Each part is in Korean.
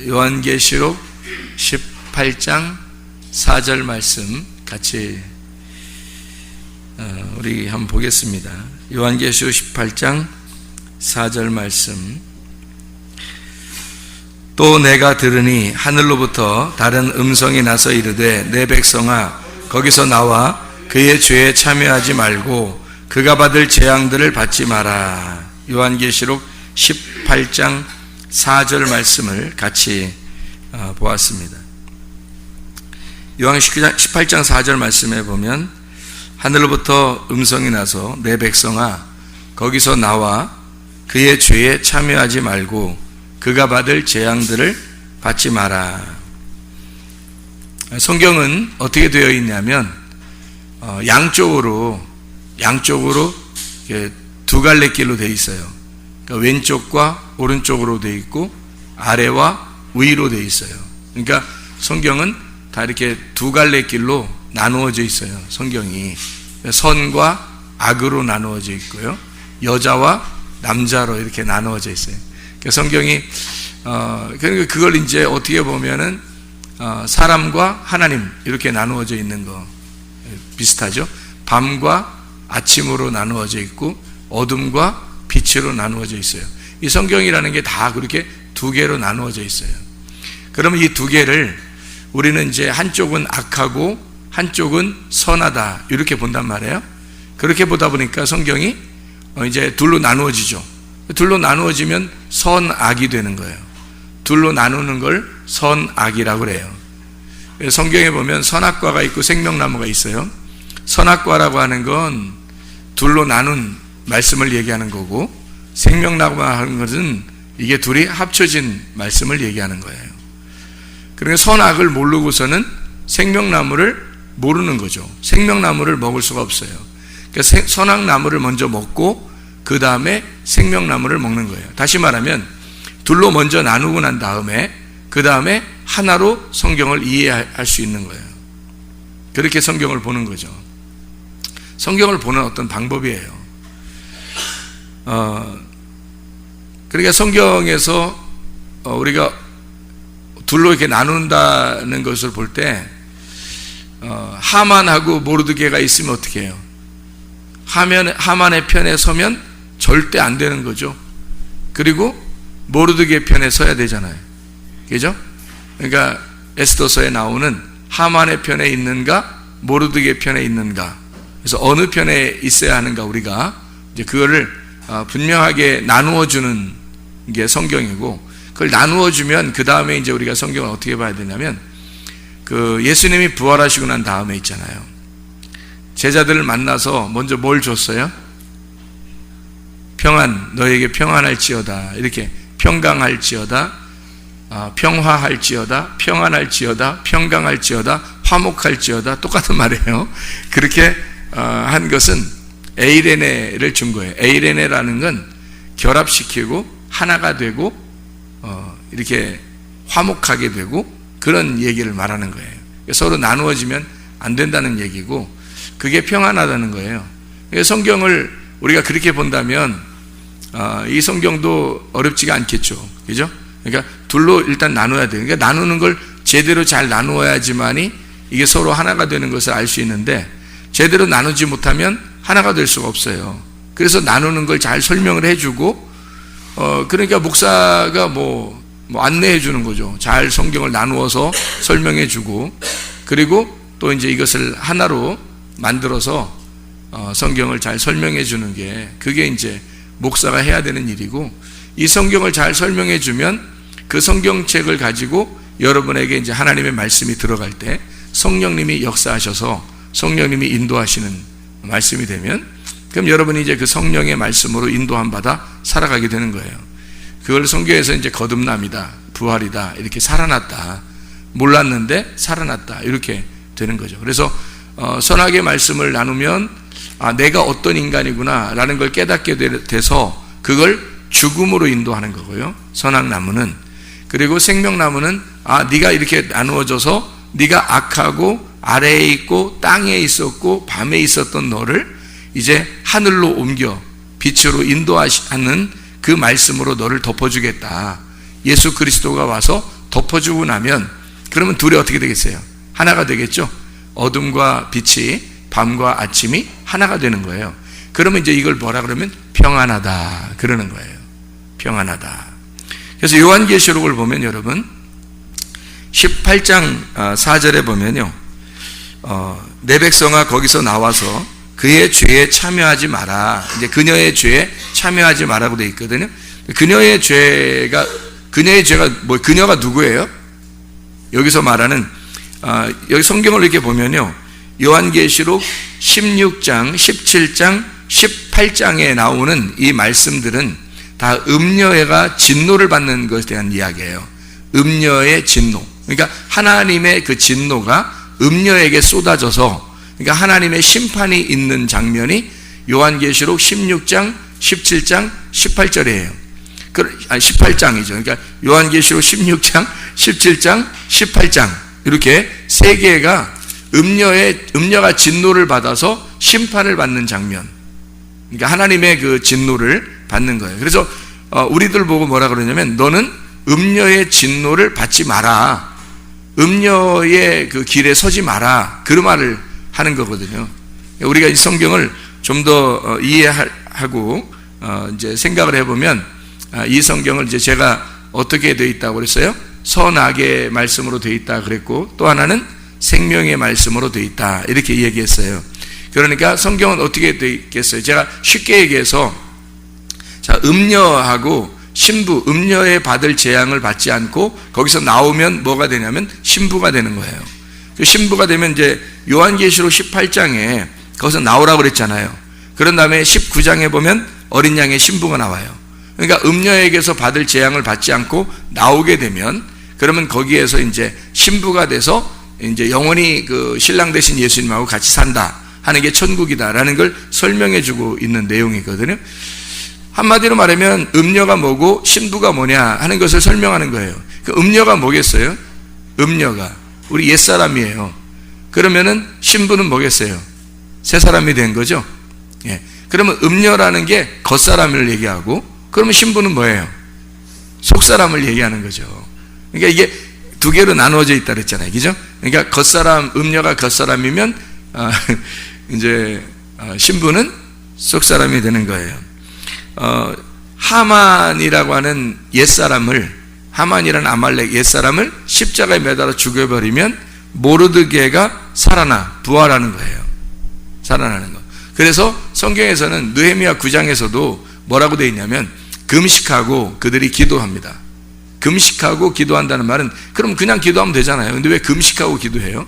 요한계시록 18장 4절 말씀 같이 우리 한번 보겠습니다. 요한계시록 18장 4절 말씀. 또 내가 들으니 하늘로부터 다른 음성이 나서 이르되 내 백성아 거기서 나와 그의 죄에 참여하지 말고 그가 받을 재앙들을 받지 마라. 요한계시록 18장 4절 말씀을 같이 보았습니다. 요한계시록 18장 4절 말씀에 보면 하늘로부터 음성이 나서 내 백성아 거기서 나와 그의 죄에 참여하지 말고 그가 받을 재앙들을 받지 마라. 성경은 어떻게 되어 있냐면 양쪽으로 두 갈래 길로 되어 있어요. 그러니까 왼쪽과 오른쪽으로 되어 있고 아래와 위로 되어 있어요. 그러니까 성경은 다 이렇게 두 갈래 길로 나누어져 있어요. 성경이 선과 악으로 나누어져 있고요, 여자와 남자로 이렇게 나누어져 있어요. 성경이 그러니까 그걸 이제 어떻게 보면은 사람과 하나님 이렇게 나누어져 있는 거 비슷하죠. 밤과 아침으로 나누어져 있고 어둠과 빛으로 나누어져 있어요. 이 성경이라는 게 다 그렇게 두 개로 나누어져 있어요. 그러면 이 두 개를 우리는 이제 한쪽은 악하고 한쪽은 선하다 이렇게 본단 말이에요. 그렇게 보다 보니까 성경이 이제 둘로 나누어지죠. 둘로 나누어지면 선악이 되는 거예요. 둘로 나누는 걸 선악이라고 그래요. 성경에 보면 선악과가 있고 생명나무가 있어요. 선악과라고 하는 건 둘로 나눈 말씀을 얘기하는 거고, 생명나무가 하는 것은 이게 둘이 합쳐진 말씀을 얘기하는 거예요. 그러니까 선악을 모르고서는 생명나무를 모르는 거죠. 생명나무를 먹을 수가 없어요. 그러니까 선악나무를 먼저 먹고 그 다음에 생명나무를 먹는 거예요. 다시 말하면 둘로 먼저 나누고 난 다음에 그 다음에 하나로 성경을 이해할 수 있는 거예요. 그렇게 성경을 보는 거죠. 성경을 보는 어떤 방법이에요. 그러니까 성경에서 우리가 둘로 이렇게 나눈다는 것을 볼 때 하만하고 모르드게가 있으면 어떻게 해요? 하만의 편에 서면 절대 안 되는 거죠. 그리고 모르드게 편에 서야 되잖아요. 그죠? 그러니까 에스더서에 나오는 하만의 편에 있는가 모르드게 편에 있는가, 그래서 어느 편에 있어야 하는가 우리가 이제 그거를 분명하게 나누어 주는 게 성경이고, 그걸 나누어 주면 그 다음에 이제 우리가 성경을 어떻게 봐야 되냐면 그 예수님이 부활하시고 난 다음에 있잖아요. 제자들을 만나서 먼저 뭘 줬어요? 평안, 너에게 평안할지어다, 이렇게 평강할지어다, 평화할지어다, 평안할지어다, 평강할지어다, 화목할지어다, 똑같은 말이에요. 그렇게 한 것은 에이레네를 준 거예요. 에이레네라는 건 결합시키고 하나가 되고 이렇게 화목하게 되고 그런 얘기를 말하는 거예요. 서로 나누어지면 안 된다는 얘기고 그게 평안하다는 거예요. 성경을 우리가 그렇게 본다면 이 성경도 어렵지가 않겠죠. 그죠? 그러니까 둘로 일단 나눠야 돼요. 그러니까 나누는 걸 제대로 잘 나누어야지만이 이게 서로 하나가 되는 것을 알 수 있는데 제대로 나누지 못하면 하나가 될 수가 없어요. 그래서 나누는 걸 잘 설명을 해주고 그러니까 목사가 뭐 안내해 주는 거죠. 잘 성경을 나누어서 설명해 주고, 그리고 또 이제 이것을 하나로 만들어서 성경을 잘 설명해 주는 게 그게 이제 목사가 해야 되는 일이고, 이 성경을 잘 설명해 주면 그 성경책을 가지고 여러분에게 이제 하나님의 말씀이 들어갈 때 성령님이 역사하셔서 성령님이 인도하시는 말씀이 되면 그럼 여러분이 이제 그 성령의 말씀으로 인도함 받아 살아가게 되는 거예요. 그걸 성경에서 이제 거듭남이다, 부활이다, 이렇게 살아났다, 몰랐는데 살아났다, 이렇게 되는 거죠. 그래서 선악의 말씀을 나누면 내가 어떤 인간이구나 라는 걸 깨닫게 돼서 그걸 죽음으로 인도하는 거고요, 선악나무는. 그리고 생명나무는 네가 이렇게 나누어져서 네가 악하고 아래에 있고 땅에 있었고 밤에 있었던 너를 이제 하늘로 옮겨 빛으로 인도하는 그 말씀으로 너를 덮어주겠다, 예수 그리스도가 와서 덮어주고 나면 그러면 둘이 어떻게 되겠어요? 하나가 되겠죠? 어둠과 빛이, 밤과 아침이 하나가 되는 거예요. 그러면 이제 이걸 뭐라 그러면 평안하다 그러는 거예요. 평안하다. 그래서 요한계시록을 보면 여러분 18장 4절에 보면요, 내 백성아 거기서 나와서 그의 죄에 참여하지 마라. 이제 그녀의 죄에 참여하지 마라고 되어 있거든요. 그녀의 죄가 뭐, 그녀가 누구예요? 여기서 말하는 여기 성경을 이렇게 보면요, 요한계시록 16장, 17장, 18장에 나오는 이 말씀들은 다 음녀가 진노를 받는 것에 대한 이야기예요. 음녀의 진노. 그러니까 하나님의 그 진노가 음녀에게 쏟아져서, 그러니까 하나님의 심판이 있는 장면이 요한계시록 16장, 17장, 18절이에요. 18장이죠. 그러니까 요한계시록 16장, 17장, 18장 이렇게 세 개가 음녀가 진노를 받아서 심판을 받는 장면. 그러니까 하나님의 그 진노를 받는 거예요. 그래서 우리들 보고 뭐라 그러냐면 너는 음녀의 진노를 받지 마라. 음녀의 그 길에 서지 마라. 그런 말을 하는 거거든요. 우리가 이 성경을 좀 더 이해하고 이제 생각을 해보면 이 성경을 이제 제가 어떻게 되어 있다고 그랬어요? 선악의 말씀으로 되어 있다 그랬고, 또 하나는 생명의 말씀으로 되어 있다 이렇게 얘기했어요. 그러니까 성경은 어떻게 되어 있겠어요? 제가 쉽게 얘기해서, 자, 음녀하고 신부, 음녀에 받을 재앙을 받지 않고 거기서 나오면 뭐가 되냐면 신부가 되는 거예요. 그 신부가 되면 이제 요한계시록 18장에 거기서 나오라고 그랬잖아요. 그런 다음에 19장에 보면 어린 양의 신부가 나와요. 그러니까 음녀에게서 받을 재앙을 받지 않고 나오게 되면, 그러면 거기에서 이제 신부가 돼서 이제 영원히 그 신랑 되신 예수님하고 같이 산다 하는 게 천국이다라는 걸 설명해 주고 있는 내용이거든요. 한마디로 말하면 음녀가 뭐고 신부가 뭐냐 하는 것을 설명하는 거예요. 그 음녀가 뭐겠어요? 음녀가 우리 옛사람이에요. 그러면은 신부는 뭐겠어요? 새 사람이 된 거죠. 예. 그러면 음녀라는 게 겉사람을 얘기하고, 그러면 신부는 뭐예요? 속사람을 얘기하는 거죠. 그러니까 이게 두 개로 나누어져 있다 그랬잖아요. 그죠? 그러니까 겉사람, 음녀가 겉사람이면 이제 신부는 속사람이 되는 거예요. 하만이라고 하는 옛사람을, 하만이라는 아말렉 옛사람을 십자가에 매달아 죽여버리면 모르드게가 살아나 부활하는 거예요. 살아나는 거. 그래서 성경에서는 느헤미야 9장에서도 뭐라고 되어 있냐면 금식하고 그들이 기도합니다. 금식하고 기도한다는 말은 그럼 그냥 기도하면 되잖아요. 근데 왜 금식하고 기도해요?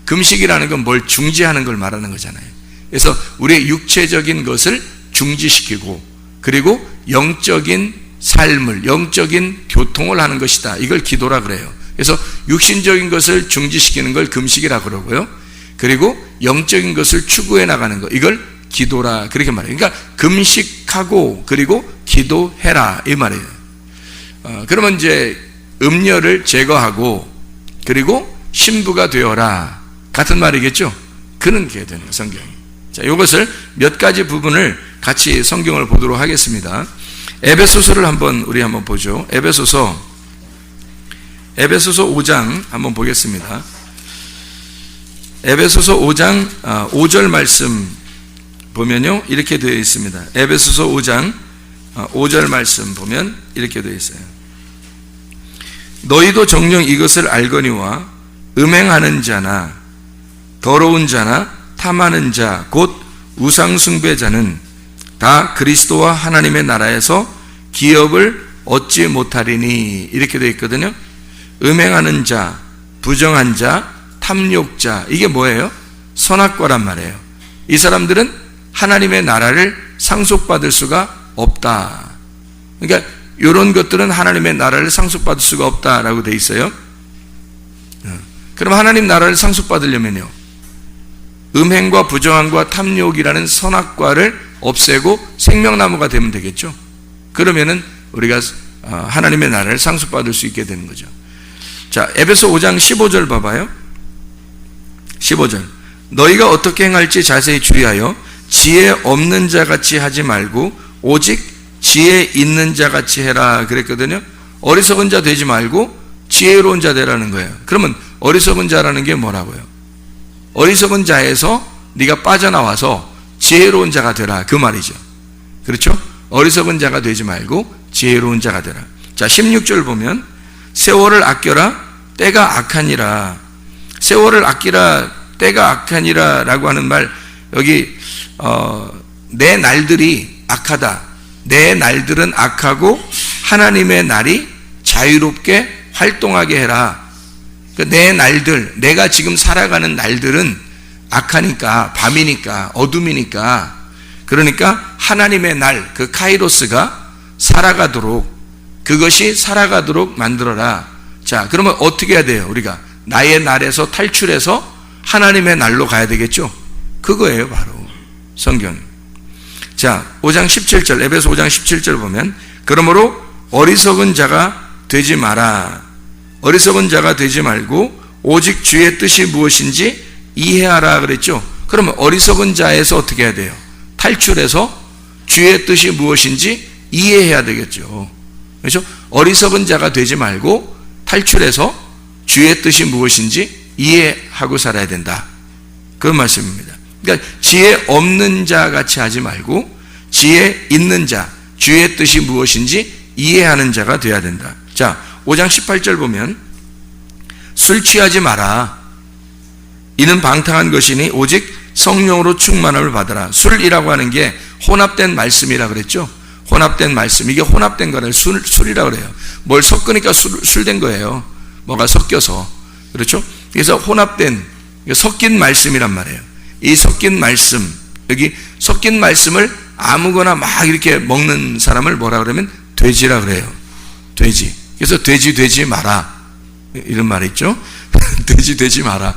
금식이라는 건 뭘 중지하는 걸 말하는 거잖아요. 그래서 우리의 육체적인 것을 중지시키고, 그리고 영적인 삶을, 영적인 교통을 하는 것이다. 이걸 기도라 그래요. 그래서 육신적인 것을 중지시키는 걸 금식이라 그러고요. 그리고 영적인 것을 추구해 나가는 거, 이걸 기도라 그렇게 말해요. 그러니까 금식하고 그리고 기도해라 이 말이에요. 그러면 이제 음녀를 제거하고 그리고 신부가 되어라 같은 말이겠죠. 그런 게 되는 성경이. 자, 이것을 몇 가지 부분을 같이 성경을 보도록 하겠습니다. 에베소서를 우리 한번 보죠. 에베소서 5장 한번 보겠습니다. 에베소서 5장 5절 말씀 보면요, 이렇게 되어 있습니다. 에베소서 5장 5절 말씀 보면 이렇게 되어 있어요. 너희도 정녕 이것을 알거니와 음행하는 자나 더러운 자나 탐하는 자 곧 우상 숭배자는 다 그리스도와 하나님의 나라에서 기업을 얻지 못하리니, 이렇게 되어 있거든요. 음행하는 자, 부정한 자, 탐욕자, 이게 뭐예요? 선악과란 말이에요. 이 사람들은 하나님의 나라를 상속받을 수가 없다. 그러니까 이런 것들은 하나님의 나라를 상속받을 수가 없다라고 되어 있어요. 그럼 하나님 나라를 상속받으려면요, 음행과 부정함과 탐욕이라는 선악과를 없애고 생명나무가 되면 되겠죠. 그러면은 우리가 하나님의 나라를 상속받을 수 있게 되는 거죠. 자, 에베소 5장 15절 봐봐요. 15절. 너희가 어떻게 행할지 자세히 주의하여 지혜 없는 자 같이 하지 말고 오직 지혜 있는 자 같이 해라 그랬거든요. 어리석은 자 되지 말고 지혜로운 자 되라는 거예요. 그러면 어리석은 자라는 게 뭐라고요? 어리석은 자에서 네가 빠져나와서 지혜로운 자가 되라, 그 말이죠. 그렇죠? 어리석은 자가 되지 말고 지혜로운 자가 되라. 자, 16절 보면 세월을 아껴라, 때가 악하니라. 세월을 아끼라, 때가 악하니라 라고 하는 말, 여기 내 날들이 악하다, 내 날들은 악하고 하나님의 날이 자유롭게 활동하게 해라. 내 날들, 내가 지금 살아가는 날들은 악하니까, 밤이니까, 어둠이니까, 그러니까 하나님의 날, 그 카이로스가 살아가도록, 그것이 살아가도록 만들어라. 자, 그러면 어떻게 해야 돼요? 우리가 나의 날에서 탈출해서 하나님의 날로 가야 되겠죠? 그거예요, 바로 성경. 자, 5장 17절, 에베소 5장 17절 보면, 그러므로 어리석은 자가 되지 마라. 어리석은 자가 되지 말고 오직 주의 뜻이 무엇인지 이해하라 그랬죠? 그러면 어리석은 자에서 어떻게 해야 돼요? 탈출해서 주의 뜻이 무엇인지 이해해야 되겠죠. 그렇죠? 어리석은 자가 되지 말고 탈출해서 주의 뜻이 무엇인지 이해하고 살아야 된다, 그런 말씀입니다. 그러니까 지혜 없는 자 같이 하지 말고 지혜 있는 자, 주의 뜻이 무엇인지 이해하는 자가 되어야 된다. 자, 5장 18절 보면 술 취하지 마라. 이는 방탕한 것이니 오직 성령으로 충만함을 받아라. 술이라고 하는 게 혼합된 말씀이라 그랬죠. 혼합된 말씀, 이게 혼합된 거를 술이라고 그래요. 뭘 섞으니까 술 된 거예요. 뭐가 섞여서. 그렇죠? 그래서 혼합된, 섞인 말씀이란 말이에요. 이 섞인 말씀, 여기 섞인 말씀을 아무거나 막 이렇게 먹는 사람을 뭐라 그러면 돼지라 그래요. 돼지. 그래서 돼지 되지 마라, 이런 말이 있죠. 돼지 되지 마라.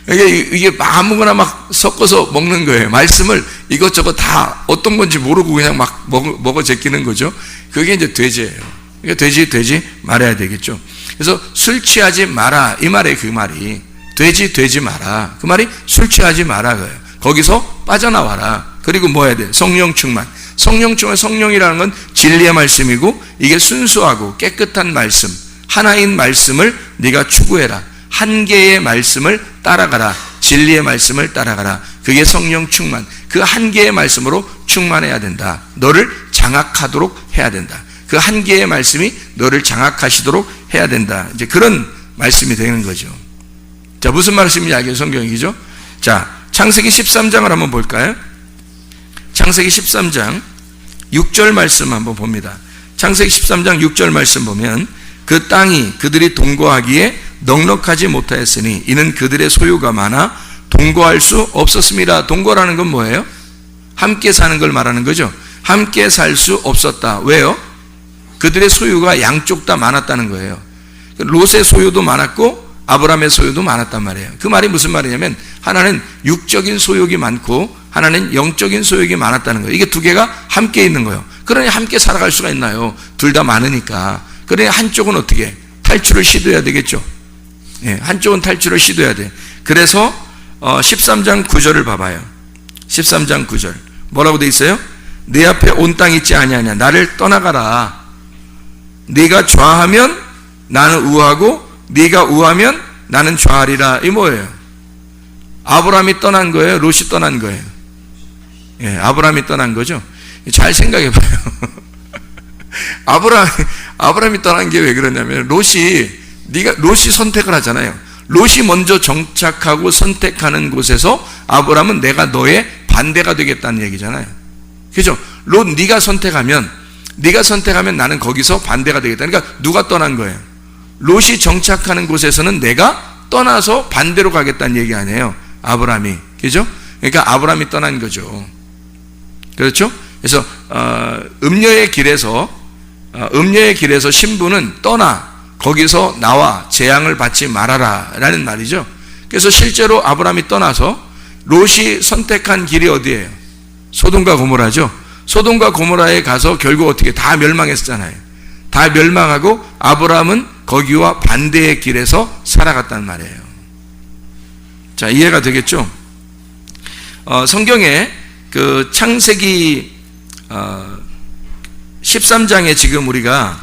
이게 아무거나 막 섞어서 먹는 거예요. 말씀을 이것저것 다 어떤 건지 모르고 그냥 막 먹어 제끼는 거죠. 그게 이제 돼지예요. 그러니까 돼지 되지 말아야 되겠죠. 그래서 술 취하지 마라, 이 말에 그 말이 돼지 되지 마라, 그 말이 술 취하지 마라 거예요. 거기서 빠져나와라. 그리고 뭐 해야 돼? 성령 충만. 성령 충만, 성령이라는 건 진리의 말씀이고, 이게 순수하고 깨끗한 말씀, 하나인 말씀을 네가 추구해라. 한 개의 말씀을 따라가라. 진리의 말씀을 따라가라. 그게 성령 충만. 그 한 개의 말씀으로 충만해야 된다. 너를 장악하도록 해야 된다. 그 한 개의 말씀이 너를 장악하시도록 해야 된다. 이제 그런 말씀이 되는 거죠. 자, 무슨 말씀인지 알겠죠? 성경이죠? 자, 창세기 13장을 한번 볼까요? 창세기 13장 6절 말씀 한번 봅니다. 창세기 13장 6절 말씀 보면, 그 땅이 그들이 동거하기에 넉넉하지 못하였으니 이는 그들의 소유가 많아 동거할 수 없었습니다. 동거라는 건 뭐예요? 함께 사는 걸 말하는 거죠. 함께 살 수 없었다. 왜요? 그들의 소유가 양쪽 다 많았다는 거예요. 롯의 소유도 많았고 아브라함의 소유도 많았단 말이에요. 그 말이 무슨 말이냐면, 하나는 육적인 소유가 많고 하나는 영적인 소유가 많았다는 거예요. 이게 두 개가 함께 있는 거예요. 그러니 함께 살아갈 수가 있나요? 둘 다 많으니까. 그러니 한쪽은 어떻게? 탈출을 시도해야 되겠죠. 예, 한쪽은 탈출을 시도해야 돼. 그래서 13장 9절을 봐봐요. 13장 9절 뭐라고 돼 있어요? 내 앞에 온 땅 있지 아니하냐. 나를 떠나가라. 네가 좌하면 나는 우하고 네가 우하면 나는 좌하리라. 이 뭐예요? 아브라함이 떠난 거예요? 롯이 떠난 거예요? 예, 아브라함이 떠난 거죠. 잘 생각해 봐요. 아브라함이 떠난 게 왜 그러냐면, 롯이 선택을 하잖아요. 롯이 먼저 정착하고 선택하는 곳에서 아브라함은 내가 너의 반대가 되겠다는 얘기잖아요. 그죠? 롯, 네가 선택하면 나는 거기서 반대가 되겠다. 그러니까 누가 떠난 거예요? 롯이 정착하는 곳에서는 내가 떠나서 반대로 가겠다는 얘기 아니에요, 아브라함이. 그죠? 그러니까 아브라함이 떠난 거죠. 그렇죠? 그래서 음녀의 길에서 신부는 떠나, 거기서 나와 재앙을 받지 말아라 라는 말이죠. 그래서 실제로 아브라함이 떠나서 롯이 선택한 길이 어디예요? 소돔과 고모라죠. 소돔과 고모라에 가서 결국 어떻게 다 멸망했잖아요. 다 멸망하고 아브라함은 거기와 반대의 길에서 살아갔단 말이에요. 자, 이해가 되겠죠? 성경에 그 창세기 13장에 지금 우리가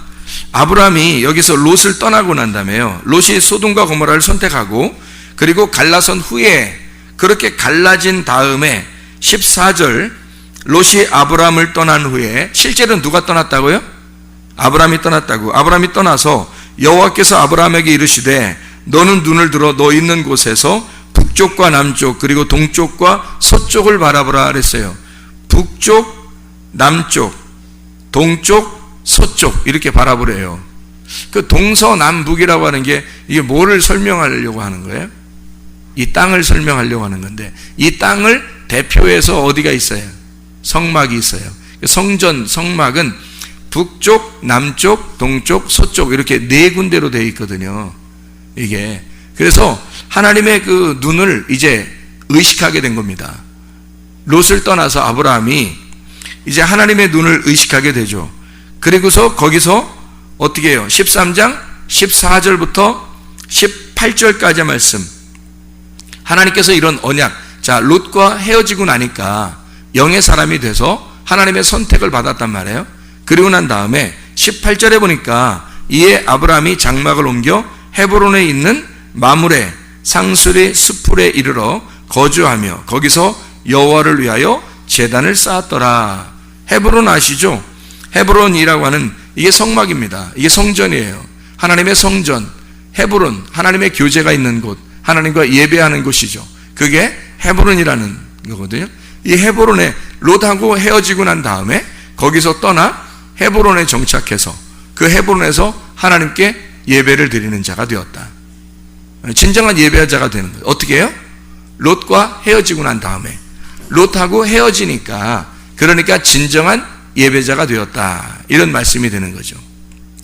아브라함이 여기서 롯을 떠나고 난 다음에요, 롯이 소돔과 고모라를 선택하고 그리고 갈라선 후에, 그렇게 갈라진 다음에 14절, 롯이 아브라함을 떠난 후에, 실제로는 누가 떠났다고요? 아브라함이 떠났다고. 아브라함이 떠나서 여호와께서 아브라함에게 이르시되 너는 눈을 들어 너 있는 곳에서 북쪽과 남쪽 그리고 동쪽과 서쪽을 바라보라 그랬어요. 북쪽, 남쪽, 동쪽, 서쪽 이렇게 바라보래요. 그 동서남북이라고 하는 게 이게 뭐를 설명하려고 하는 거예요? 이 땅을 설명하려고 하는 건데, 이 땅을 대표해서 어디가 있어요? 성막이 있어요. 성전, 성막은 북쪽, 남쪽, 동쪽, 서쪽 이렇게 네 군데로 되어 있거든요. 이게 그래서 하나님의 그 눈을 이제 의식하게 된 겁니다. 롯을 떠나서 아브라함이 이제 하나님의 눈을 의식하게 되죠. 그리고서 거기서 어떻게 해요? 13장 14절부터 18절까지의 말씀, 하나님께서 이런 언약, 자, 롯과 헤어지고 나니까 영의 사람이 돼서 하나님의 선택을 받았단 말이에요. 그리고 난 다음에 18절에 보니까 이에 아브라함이 장막을 옮겨 헤브론에 있는 마므레 상수리 스풀에 이르러 거주하며 거기서 여호와를 위하여 제단을 쌓았더라. 헤브론 아시죠? 헤브론이라고 하는 이게 성막입니다. 이게 성전이에요. 하나님의 성전, 헤브론, 하나님의 교제가 있는 곳, 하나님과 예배하는 곳이죠. 그게 헤브론이라는 거거든요. 이 헤브론에 롯하고 헤어지고 난 다음에 거기서 떠나 헤브론에 정착해서 그 헤브론에서 하나님께 예배를 드리는 자가 되었다. 진정한 예배자가 되는 거예요. 어떻게 해요? 롯과 헤어지고 난 다음에, 롯하고 헤어지니까, 그러니까 진정한 예배자가 되었다, 이런 말씀이 되는 거죠.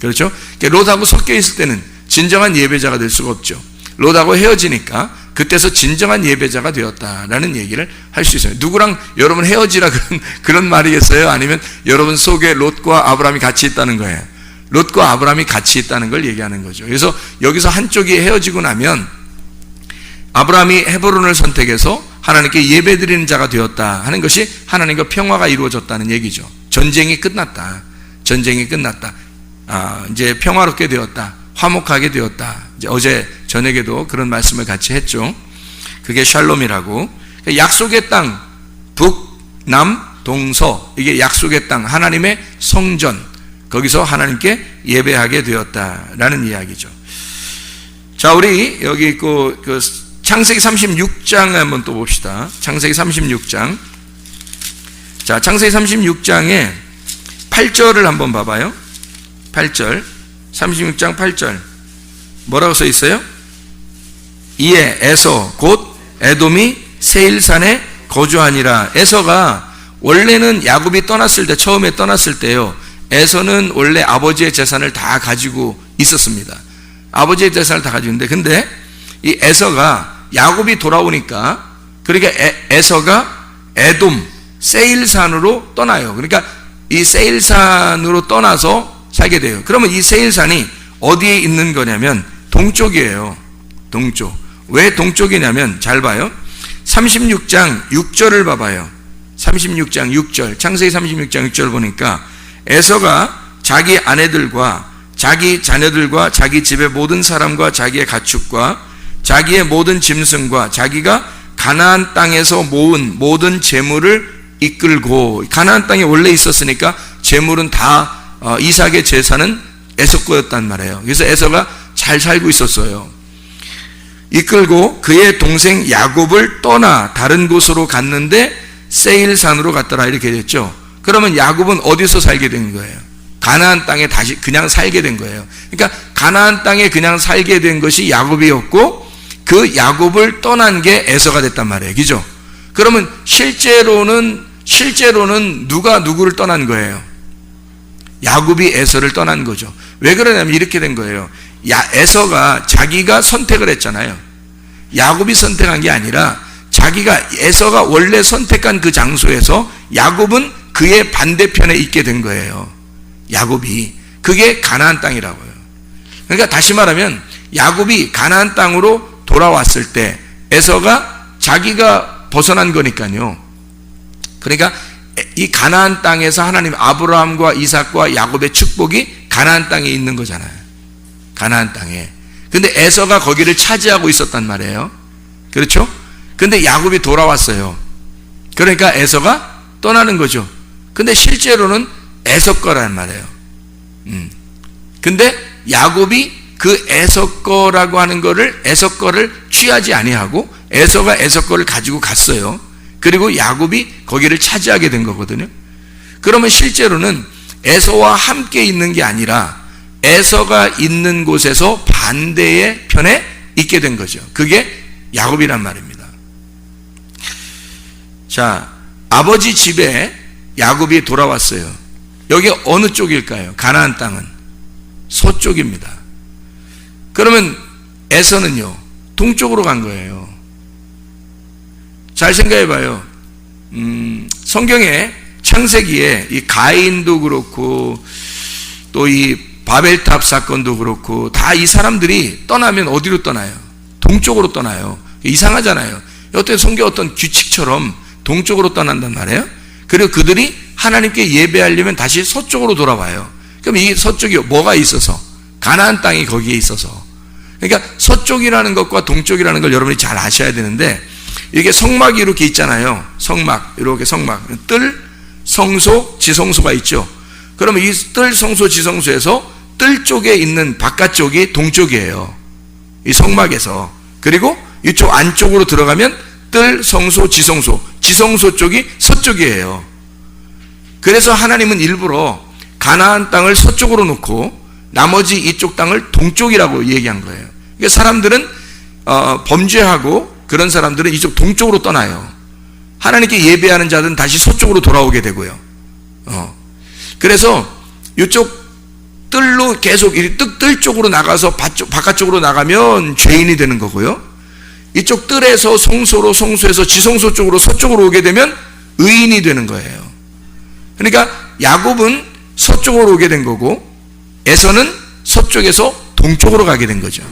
그렇죠? 롯하고 섞여 있을 때는 진정한 예배자가 될 수가 없죠. 롯하고 헤어지니까 그때서 진정한 예배자가 되었다라는 얘기를 할 수 있어요. 누구랑 여러분 헤어지라 그런 말이겠어요? 아니면 여러분 속에 롯과 아브라함이 같이 있다는 거예요? 롯과 아브라함이 같이 있다는 걸 얘기하는 거죠. 그래서 여기서 한쪽이 헤어지고 나면 아브라함이 헤브론을 선택해서 하나님께 예배드리는 자가 되었다 하는 것이 하나님과 평화가 이루어졌다는 얘기죠. 전쟁이 끝났다. 전쟁이 끝났다. 이제 평화롭게 되었다. 화목하게 되었다. 이제 어제 저녁에도 그런 말씀을 같이 했죠. 그게 샬롬이라고. 약속의 땅, 북, 남, 동서, 이게 약속의 땅, 하나님의 성전, 거기서 하나님께 예배하게 되었다라는 이야기죠. 자, 우리 여기 있고 그 창세기 36장 한번 또 봅시다. 창세기 36장. 자, 창세기 36장에 8절을 한번 봐봐요. 8절. 36장 8절. 뭐라고 써 있어요? 이에 에서 곧 에돔이 세일산에 거주하니라. 에서가 원래는 야곱이 떠났을 때, 처음에 떠났을 때요, 에서는 원래 아버지의 재산을 다 가지고 있었습니다. 아버지의 재산을 다 가지고 있는데, 근데 이 에서가 야곱이 돌아오니까, 그러니까 에서가 에돔 세일산으로 떠나요. 그러니까 이 세일산으로 떠나서 살게 돼요. 그러면 이 세일산이 어디에 있는 거냐면 동쪽이에요. 동쪽. 왜 동쪽이냐면 잘 봐요. 36장 6절을 봐봐요. 36장 6절. 창세기 36장 6절 보니까 에서가 자기 아내들과 자기 자녀들과 자기 집의 모든 사람과 자기의 가축과 자기의 모든 짐승과 자기가 가나안 땅에서 모은 모든 재물을 이끌고, 가나안 땅에 원래 있었으니까 재물은 다 이삭의 재산은 에서 거였단 말이에요. 그래서 에서가 잘 살고 있었어요. 이끌고 그의 동생 야곱을 떠나 다른 곳으로 갔는데 세일산으로 갔더라, 이렇게 됐죠. 그러면 야곱은 어디서 살게 된 거예요? 가나안 땅에 다시 그냥 살게 된 거예요. 그러니까 가나안 땅에 그냥 살게 된 것이 야곱이었고, 그 야곱을 떠난 게 에서가 됐단 말이에요. 그죠? 그러면 실제로는 누가 누구를 떠난 거예요? 야곱이 에서를 떠난 거죠. 왜 그러냐면 이렇게 된 거예요. 에서가 자기가 선택을 했잖아요. 야곱이 선택한 게 아니라 자기가, 에서가 원래 선택한 그 장소에서 야곱은 그의 반대편에 있게 된 거예요. 야곱이. 그게 가나안 땅이라고요. 그러니까 다시 말하면 야곱이 가나안 땅으로 돌아왔을 때 에서가 자기가 벗어난 거니까요. 그러니까 이 가나안 땅에서 하나님 아브라함과 이삭과 야곱의 축복이 가나안 땅에 있는 거잖아요. 가나안 땅에. 근데 에서가 거기를 차지하고 있었단 말이에요. 그렇죠? 근데 야곱이 돌아왔어요. 그러니까 에서가 떠나는 거죠. 근데 실제로는 에서 거란 말이에요. 근데 야곱이 그 에서 거라고 하는 거를, 에서 거를 취하지 아니하고 에서가 에서 거를 가지고 갔어요. 그리고 야곱이 거기를 차지하게 된 거거든요. 그러면 실제로는 에서와 함께 있는 게 아니라 에서가 있는 곳에서 반대의 편에 있게 된 거죠. 그게 야곱이란 말입니다. 자, 아버지 집에 야곱이 돌아왔어요. 여기 어느 쪽일까요? 가나안 땅은 서쪽입니다. 그러면 에서는요, 동쪽으로 간 거예요. 잘 생각해 봐요. 성경에 창세기에 이 가인도 그렇고 또 이 바벨탑 사건도 그렇고 다 이 사람들이 떠나면 어디로 떠나요? 동쪽으로 떠나요. 이상하잖아요. 어떤 성경 어떤 규칙처럼 동쪽으로 떠난단 말이에요. 그리고 그들이 하나님께 예배하려면 다시 서쪽으로 돌아와요. 그럼 이 서쪽이 뭐가 있어서? 가나안 땅이 거기에 있어서. 그러니까 서쪽이라는 것과 동쪽이라는 걸 여러분이 잘 아셔야 되는데, 이게 성막이 이렇게 있잖아요. 성막, 이렇게 성막. 뜰, 성소, 지성소가 있죠. 그러면 이 뜰, 성소, 지성소에서 뜰 쪽에 있는 바깥쪽이 동쪽이에요. 이 성막에서. 그리고 이쪽 안쪽으로 들어가면 뜰, 성소, 지성소. 지성소 쪽이 서쪽이에요. 그래서 하나님은 일부러 가나안 땅을 서쪽으로 놓고 나머지 이쪽 땅을 동쪽이라고 얘기한 거예요. 그러니까 사람들은 범죄하고 그런 사람들은 이쪽 동쪽으로 떠나요. 하나님께 예배하는 자들은 다시 서쪽으로 돌아오게 되고요. 그래서 이쪽 뜰로 계속 뜰 쪽으로 나가서 바깥쪽으로 나가면 죄인이 되는 거고요. 이쪽 뜰에서 성소로, 성소에서 지성소 쪽으로 서쪽으로 오게 되면 의인이 되는 거예요. 그러니까 야곱은 서쪽으로 오게 된 거고 에서는 서쪽에서 동쪽으로 가게 된 거죠.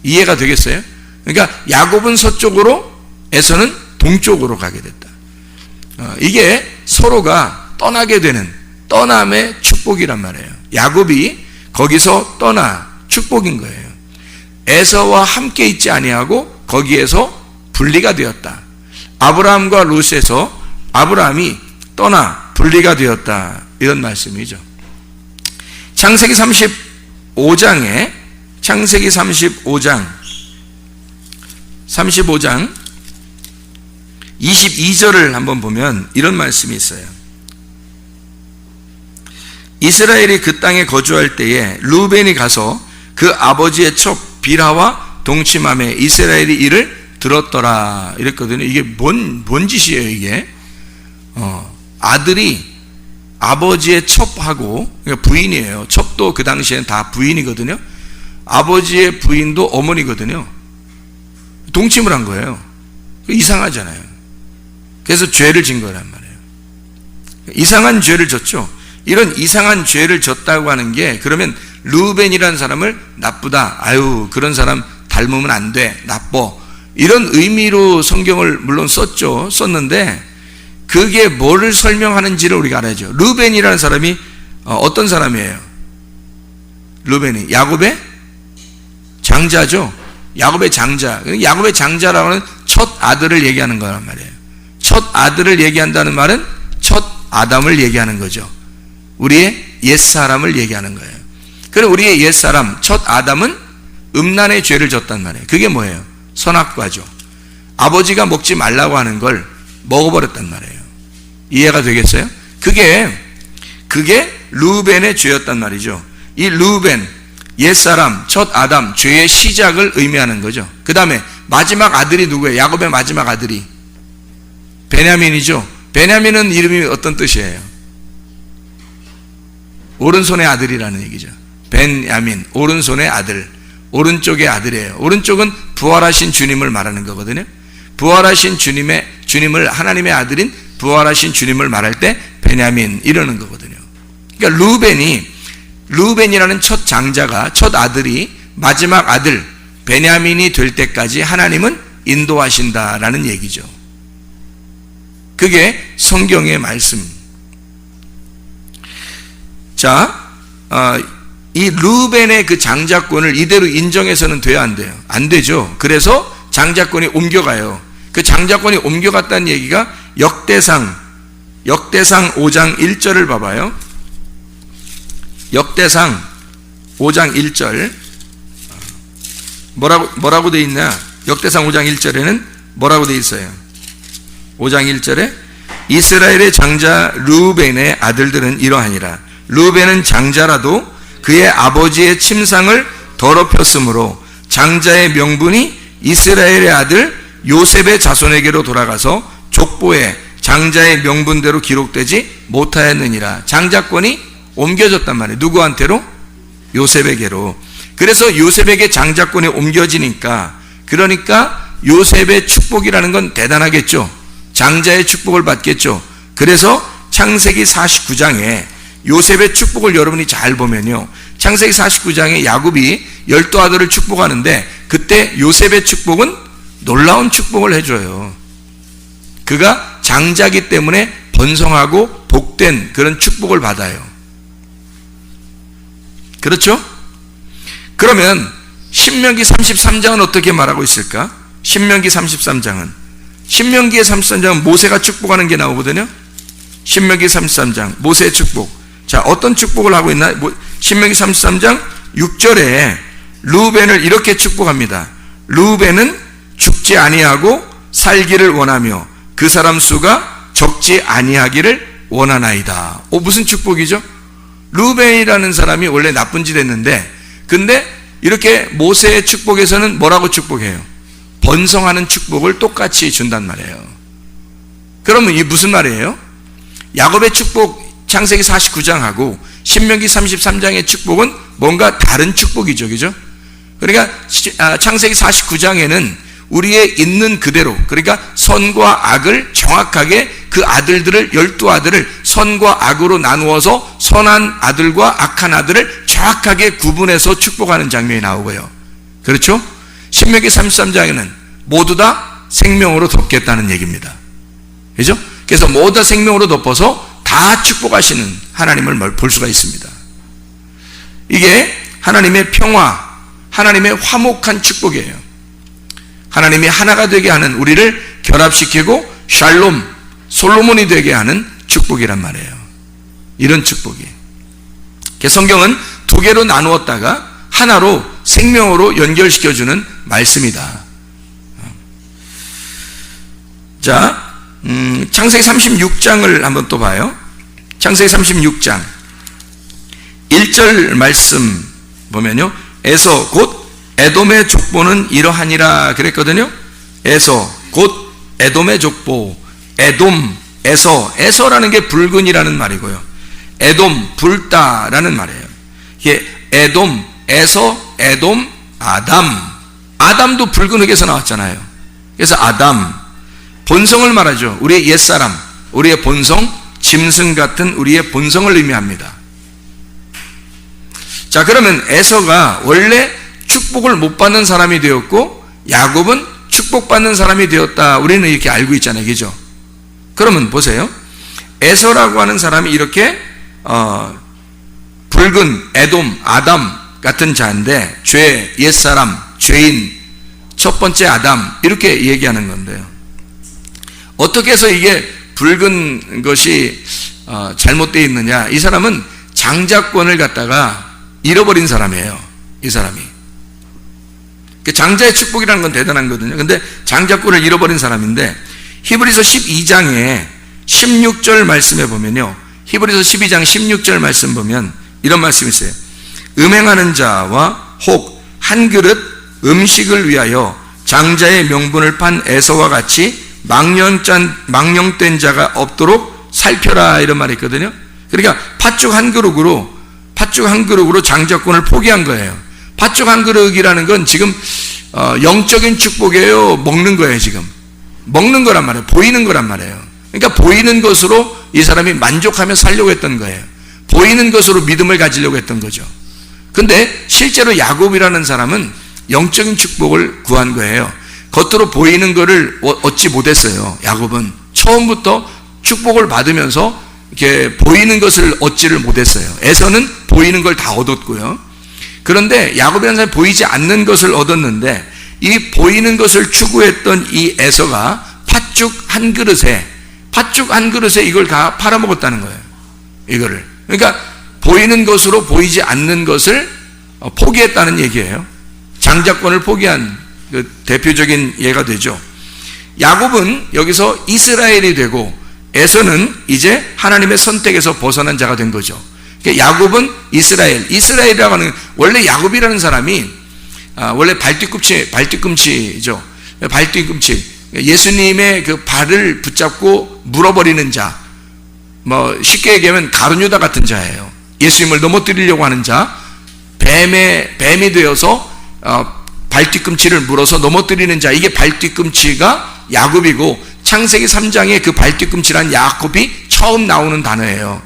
이해가 되겠어요? 그러니까 야곱은 서쪽으로, 에서는 동쪽으로 가게 됐다. 이게 서로가 떠나게 되는 떠남의 축복이란 말이에요. 야곱이 거기서 떠나 축복인 거예요. 에서와 함께 있지 아니하고 거기에서 분리가 되었다. 아브라함과 롯에서 아브라함이 떠나 분리가 되었다. 이런 말씀이죠. 창세기 35장 22절을 한번 보면 이런 말씀이 있어요. 이스라엘이 그 땅에 거주할 때에 루벤이 가서 그 아버지의 첩 빌하와 동침함에 이스라엘이 이를 들었더라 이랬거든요. 이게 뭔 짓이에요 이게? 아들이 아버지의 첩하고, 그러니까 부인이에요. 첩도 그 당시엔 다 부인이거든요. 아버지의 부인도 어머니거든요. 동침을 한 거예요. 이상하잖아요. 그래서 죄를 진 거란 말이에요. 이상한 죄를 졌죠. 이런 이상한 죄를 졌다고 하는 게, 그러면 르우벤이라는 사람을 나쁘다, 아유 그런 사람 닮으면 안 돼, 나빠, 이런 의미로 성경을 물론 썼는데 그게 뭐를 설명하는지를 우리가 알아야죠. 르우벤이라는 사람이 어떤 사람이에요? 르우벤이 야곱의 장자죠. 야곱의 장자. 야곱의 장자라고 하는 첫 아들을 얘기하는 거란 말이에요. 첫 아들을 얘기한다는 말은 첫 아담을 얘기하는 거죠. 우리의 옛사람을 얘기하는 거예요. 그럼 우리의 옛사람 첫 아담은 음란의 죄를 졌단 말이에요. 그게 뭐예요? 선악과죠. 아버지가 먹지 말라고 하는 걸 먹어버렸단 말이에요. 이해가 되겠어요? 그게 르우벤의 죄였단 말이죠. 이 르우벤, 옛사람, 첫 아담, 죄의 시작을 의미하는 거죠. 그 다음에 마지막 아들이 누구예요? 야곱의 마지막 아들이 베냐민이죠. 베냐민은 이름이 어떤 뜻이에요? 오른손의 아들이라는 얘기죠. 베냐민, 오른손의 아들, 오른쪽의 아들이에요. 오른쪽은 부활하신 주님을 말하는 거거든요. 부활하신 주님을, 하나님의 아들인 부활하신 주님을 말할 때 베냐민 이러는 거거든요. 그러니까 르우벤이라는 첫 장자가, 첫 아들이 마지막 아들 베냐민이 될 때까지 하나님은 인도하신다라는 얘기죠. 그게 성경의 말씀. 자, 이 르우벤의 그 장자권을 이대로 인정해서는 돼야 안 돼요. 안 되죠. 그래서 장자권이 옮겨가요. 그 장자권이 옮겨갔다는 얘기가 역대상 5장 1절을 봐봐요. 역대상 5장 1절 뭐라고 돼 있냐? 역대상 5장 1절에는 뭐라고 돼 있어요? 5장 1절에 이스라엘의 장자 르우벤의 아들들은 이러하니라. 르우벤은 장자라도 그의 아버지의 침상을 더럽혔으므로 장자의 명분이 이스라엘의 아들 요셉의 자손에게로 돌아가서 족보에 장자의 명분대로 기록되지 못하였느니라. 장자권이 옮겨졌단 말이에요. 누구한테로? 요셉에게로. 그래서 요셉에게 장자권이 옮겨지니까, 그러니까 요셉의 축복이라는 건 대단하겠죠. 장자의 축복을 받겠죠. 그래서 창세기 49장에 요셉의 축복을 여러분이 잘 보면요, 창세기 49장에 야곱이 12아들을 축복하는데 그때 요셉의 축복은 놀라운 축복을 해줘요. 그가 장자기 때문에 번성하고 복된 그런 축복을 받아요. 그렇죠? 그러면 신명기 33장은 어떻게 말하고 있을까? 신명기 33장은 신명기의 33장은 모세가 축복하는 게 나오거든요. 신명기 33장 모세의 축복. 자, 어떤 축복을 하고 있나? 신명기 33장 6절에 르우벤을 이렇게 축복합니다. 르우벤은 죽지 아니하고 살기를 원하며 그 사람 수가 적지 아니하기를 원하나이다. 무슨 축복이죠? 르우벤이라는 사람이 원래 나쁜 짓 했는데, 근데 이렇게 모세의 축복에서는 뭐라고 축복해요? 번성하는 축복을 똑같이 준단 말이에요. 그러면 이게 무슨 말이에요? 야곱의 축복 창세기 49장하고 신명기 33장의 축복은 뭔가 다른 축복이죠. 그죠? 그러니까 창세기 49장에는 우리의 있는 그대로, 그러니까 선과 악을 정확하게 그 아들들을 12아들을 선과 악으로 나누어서 선한 아들과 악한 아들을 정확하게 구분해서 축복하는 장면이 나오고요. 그렇죠? 신명기 33장에는 모두 다 생명으로 덮겠다는 얘기입니다. 그죠? 그래서 모두 다 생명으로 덮어서 다 축복하시는 하나님을 볼 수가 있습니다. 이게 하나님의 평화, 하나님의 화목한 축복이에요. 하나님이 하나가 되게 하는, 우리를 결합시키고 샬롬, 솔로몬이 되게 하는 축복이란 말이에요. 이런 축복이. 성경은 두 개로 나누었다가 하나로 생명으로 연결시켜주는 말씀이다. 자, 창세기 36장을 한번 또 봐요. 창세기 36장 1절 말씀 보면요, 에서 곧 에돔의 족보는 이러하니라 그랬거든요. 에서 곧 에돔의 족보. 에돔, 에서라는 게 붉은이라는 말이고요. 에돔, 붉다라는 말이에요. 이게 에돔, 에서, 에돔, 아담도 붉은 흙에서 나왔잖아요. 그래서 아담, 본성을 말하죠. 우리의 옛사람, 우리의 본성, 짐승 같은 우리의 본성을 의미합니다. 자, 그러면 에서가 원래 축복을 못 받는 사람이 되었고 야곱은 축복받는 사람이 되었다. 우리는 이렇게 알고 있잖아요. 그죠? 그러면 보세요. 에서라고 하는 사람이 이렇게 붉은 에돔, 아담 같은 자인데, 죄, 옛사람, 죄인, 첫 번째 아담, 이렇게 얘기하는 건데요. 어떻게 해서 이게 붉은 것이 잘못되어 있느냐? 이 사람은 장자권을 갖다가 잃어버린 사람이에요. 이 사람이. 장자의 축복이라는 건 대단한 거거든요. 근데 장자권을 잃어버린 사람인데, 히브리서 12장에 16절 말씀에 보면요, 히브리서 12장 16절 말씀 보면 이런 말씀이 있어요. 음행하는 자와 혹 한 그릇 음식을 위하여 장자의 명분을 판 에서와 같이 망령된 자가 없도록 살펴라, 이런 말이 있거든요. 그러니까 팥죽 한 그릇으로 장자권을 포기한 거예요. 팥죽 한 그릇이라는 건 지금 영적인 축복이에요? 먹는 거예요? 지금 먹는 거란 말이에요. 보이는 거란 말이에요. 그러니까 보이는 것으로 이 사람이 만족하며 살려고 했던 거예요. 보이는 것으로 믿음을 가지려고 했던 거죠. 근데 실제로 야곱이라는 사람은 영적인 축복을 구한 거예요. 겉으로 보이는 거를 얻지 못했어요. 야곱은 처음부터 축복을 받으면서 이렇게 보이는 것을 얻지를 못했어요. 에서는 보이는 걸 다 얻었고요. 그런데 야곱이라는 사람이 보이지 않는 것을 얻었는데 이 보이는 것을 추구했던 이 에서가 팥죽 한 그릇에 이걸 다 팔아먹었다는 거예요. 이거를. 그러니까 보이는 것으로 보이지 않는 것을 포기했다는 얘기예요. 장자권을 포기한 그 대표적인 예가 되죠. 야곱은 여기서 이스라엘이 되고 에서는 이제 하나님의 선택에서 벗어난 자가 된 거죠. 그러니까 야곱은 이스라엘이라고 하는, 원래 야곱이라는 사람이 원래 발뒤꿈치죠. 발뒤꿈치. 예수님의 그 발을 붙잡고 물어버리는 자, 쉽게 얘기하면 가룟유다 같은 자예요. 예수님을 넘어뜨리려고 하는 자, 뱀이 되어서 발뒤꿈치를 물어서 넘어뜨리는 자, 이게 발뒤꿈치가 야곱이고, 창세기 3장에 그 발뒤꿈치란 야곱이 처음 나오는 단어예요.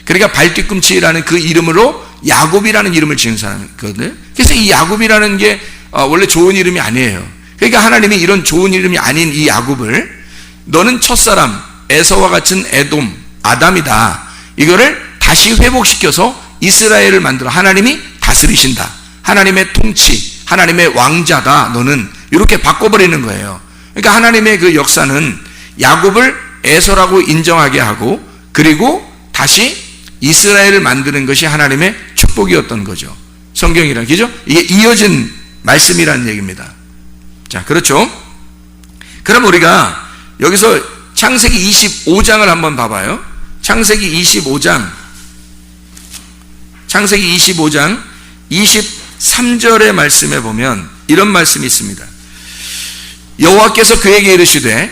그러니까 발뒤꿈치라는 그 이름으로 야곱이라는 이름을 지은 사람이거든요. 그래서 이 야곱이라는 게 원래 좋은 이름이 아니에요. 그러니까 하나님이 이런 좋은 이름이 아닌 이 야곱을, 너는 첫사람 에서와 같은 에돔 아담이다, 이거를 다시 회복시켜서 이스라엘을 만들어 하나님이 다스리신다, 하나님의 통치, 하나님의 왕자다, 너는, 이렇게 바꿔버리는 거예요. 그러니까 하나님의 그 역사는 야곱을 에서라고 인정하게 하고, 그리고 다시 이스라엘을 만드는 것이 하나님의 축복이었던 거죠. 성경이란, 그죠? 이게 이어진 말씀이라는 얘기입니다. 자, 그렇죠? 그럼 우리가 여기서 창세기 25장을 한번 봐봐요. 창세기 25장 23절의 말씀에 보면 이런 말씀이 있습니다. 여호와께서 그에게 이르시되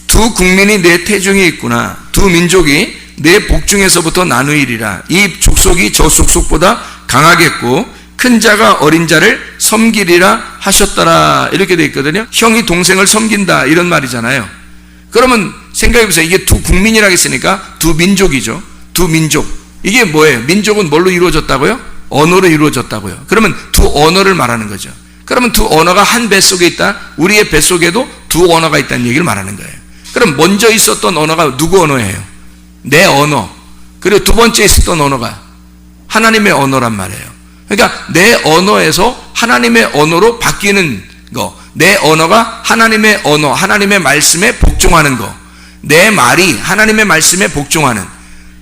두 국민이 내 태중에 있구나. 두 민족이 내 복중에서부터 나누이리라. 이 족속이 저 족속보다 강하겠고 큰 자가 어린 자를 섬기리라 하셨더라. 이렇게 되어 있거든요. 형이 동생을 섬긴다, 이런 말이잖아요. 그러면 생각해보세요. 이게 두 국민이라고 했으니까 두 민족이죠. 두 민족. 이게 뭐예요? 민족은 뭘로 이루어졌다고요? 언어로 이루어졌다고요. 그러면 두 언어를 말하는 거죠. 그러면 두 언어가 한 뱃속에 있다? 우리의 뱃속에도 두 언어가 있다는 얘기를 말하는 거예요. 그럼 먼저 있었던 언어가 누구 언어예요? 내 언어. 그리고 두 번째 있었던 언어가 하나님의 언어란 말이에요. 그러니까 내 언어에서 하나님의 언어로 바뀌는 거, 내 언어가 하나님의 언어, 하나님의 말씀에 복종하는 거, 내 말이 하나님의 말씀에 복종하는,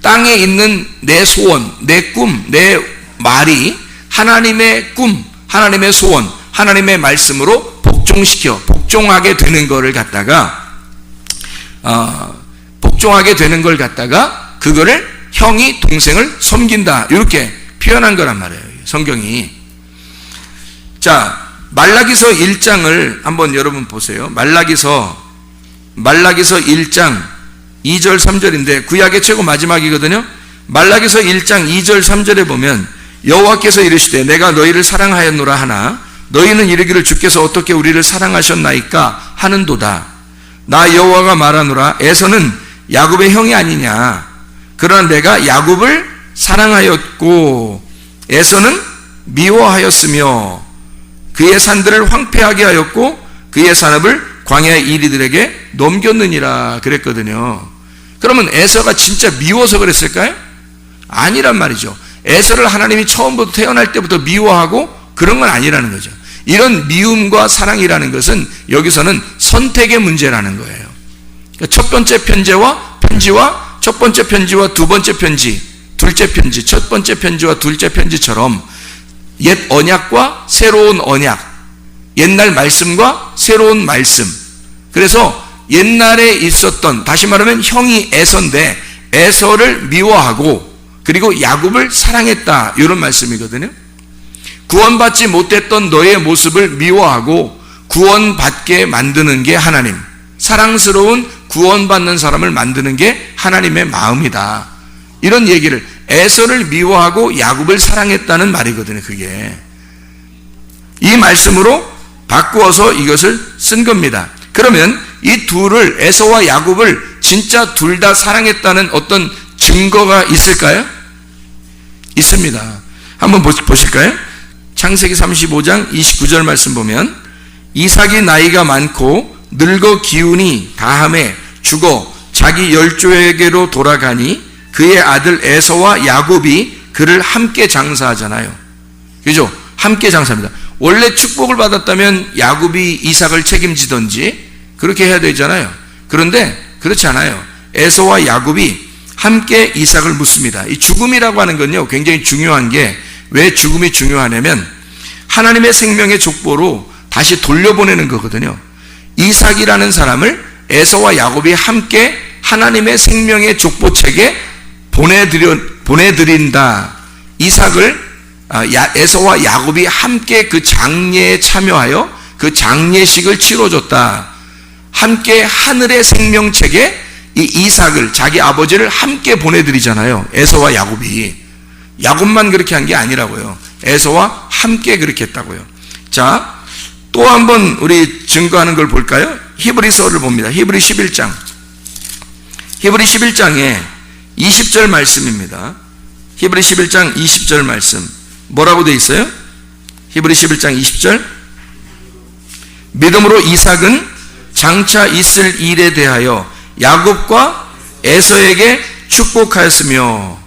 땅에 있는 내 소원, 내 꿈, 내 말이 하나님의 꿈, 하나님의 소원, 하나님의 말씀으로 복종하게 되는 거를 갖다가 그거를 형이 동생을 섬긴다, 이렇게 표현한 거란 말이에요, 성경이. 자, 말라기서 1장을 한번 여러분 보세요. 말라기서 1장 2절 3절인데 구약의 최고 마지막이거든요. 말라기서 1장 2절 3절에 보면 여호와께서 이르시되 내가 너희를 사랑하였노라 하나 너희는 이르기를 주께서 어떻게 우리를 사랑하셨나이까 하는도다. 나 여호와가 말하노라 에서는 야곱의 형이 아니냐. 그러나 내가 야곱을 사랑하였고 에서는 미워하였으며 그의 산들을 황폐하게 하였고 그의 산업을 광야의 이리들에게 넘겼느니라 그랬거든요. 그러면 에서가 진짜 미워서 그랬을까요? 아니란 말이죠. 에서를 하나님이 처음부터 태어날 때부터 미워하고 그런 건 아니라는 거죠. 이런 미움과 사랑이라는 것은 여기서는 선택의 문제라는 거예요. 첫 번째 편지와 첫 번째 편지와 두 번째 편지, 둘째 편지, 첫 번째 편지와 둘째 편지처럼 옛 언약과 새로운 언약, 옛날 말씀과 새로운 말씀. 그래서 옛날에 있었던, 다시 말하면 형이 에서인데 에서를 미워하고 그리고 야곱을 사랑했다, 이런 말씀이거든요. 구원받지 못했던 너의 모습을 미워하고 구원받게 만드는 게 하나님, 사랑스러운 구원받는 사람을 만드는 게 하나님의 마음이다, 이런 얘기를, 에서를 미워하고 야곱을 사랑했다는 말이거든요. 그게 이 말씀으로 바꾸어서 이것을 쓴 겁니다. 그러면 이 둘을, 에서와 야곱을 진짜 둘 다 사랑했다는 어떤 증거가 있을까요? 있습니다. 한번 보실까요? 창세기 35장 29절 말씀 보면 이삭이 나이가 많고 늙어 기운이 다함에 죽어 자기 열조에게로 돌아가니 그의 아들 에서와 야곱이 그를 함께 장사하잖아요. 그죠? 함께 장사합니다. 원래 축복을 받았다면 야곱이 이삭을 책임지든지 그렇게 해야 되잖아요. 그런데 그렇지 않아요. 에서와 야곱이 함께 이삭을 묻습니다. 이 죽음이라고 하는 건요, 굉장히 중요한 게, 왜 죽음이 중요하냐면 하나님의 생명의 족보로 다시 돌려보내는 거거든요. 이삭이라는 사람을 에서와 야곱이 함께 하나님의 생명의 족보책에 보내드린다. 이삭을 에서와 야곱이 함께 그 장례에 참여하여 그 장례식을 치러줬다. 함께 하늘의 생명책에 이 이삭을, 자기 아버지를 함께 보내드리잖아요. 에서와 야곱이. 야곱만 그렇게 한 게 아니라고요. 에서와 함께 그렇게 했다고요. 자, 또 한번 우리 증거하는 걸 볼까요? 히브리서를 봅니다. 히브리 11장. 히브리 11장에 20절 말씀입니다. 히브리 11장 20절 말씀. 뭐라고 되어 있어요? 히브리 11장 20절. 믿음으로 이삭은 장차 있을 일에 대하여 야곱과 에서에게 축복하였으며,